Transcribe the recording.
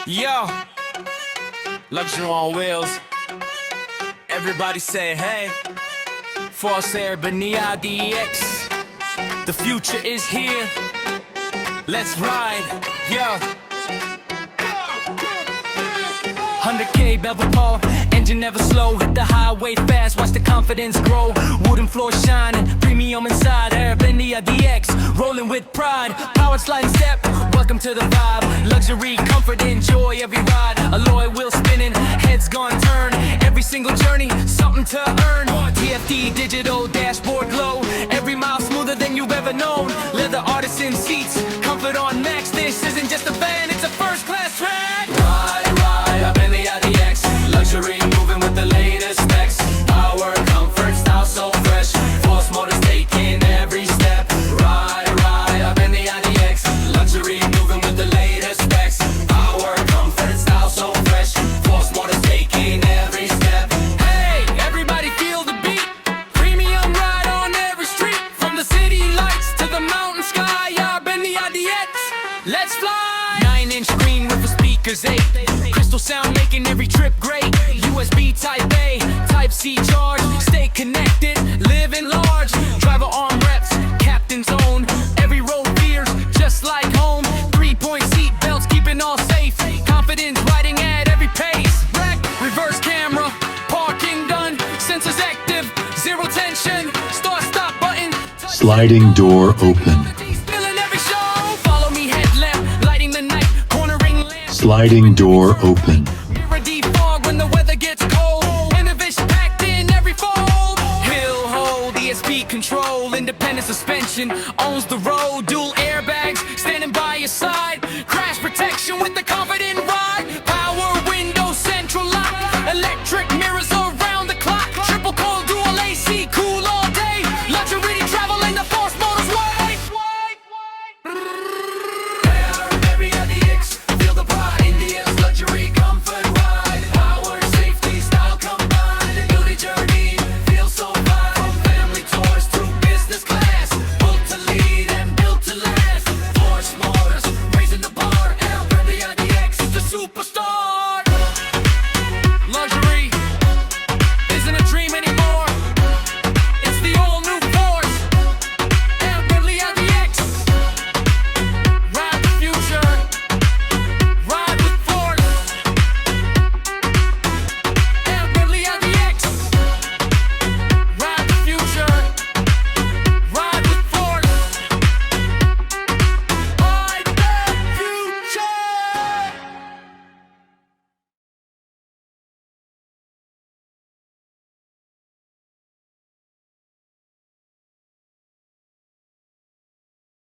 Yo, luxury on wheels. Everybody say hey. Force URBANIA DX. The future is here. Let's ride, yo. 100K bevel pole, engine never slow. Hit the highway fast, watch the confidence grow. Wooden floor shining, premium inside. URBANIA DX, rolling with pride. Powered sliding step, welcome to the vibe. Luxury, comfort, enjoy every ride. Alloy wheel spinning, heads gone turn. Every single journey, something to earn. TFT digital dashboard glow. Every mile smoother than you've ever known. Leather Artisan seats, comfort on max. This isn't just a van, it's a first class track. Ride, URBANIADX. Luxury moving with the latest specs. Power, comfort, style so fresh. ForceMotors taking every step. Ride, URBANIADX. Luxury moving with the latest specs. Power, comfort, style so fresh. ForceMotors taking every step. Hey, everybody feel the beat. Premium ride on every street. From the city lights to the mountain sky. URBANIADX. Let's fly. 9-inch screen with the speakers 8. Crystal sound making every trip great. USB Type A, Type C charge. Stay connected, living large. Driver armrests, captain's own. Every road veers just like home. 3-point seat belts keeping all safe. Confidence riding at every pace. Rack, reverse camera, parking done. Sensors active, zero tension. Start stop button. Sliding door open. Feeling every show. Follow me, headlamp, lighting the night. Cornering lamp. Sliding door open. Mirror defog when the weather gets cold. Innovation packed in every fold. Hill hold, ESP control. Independent suspension owns the road.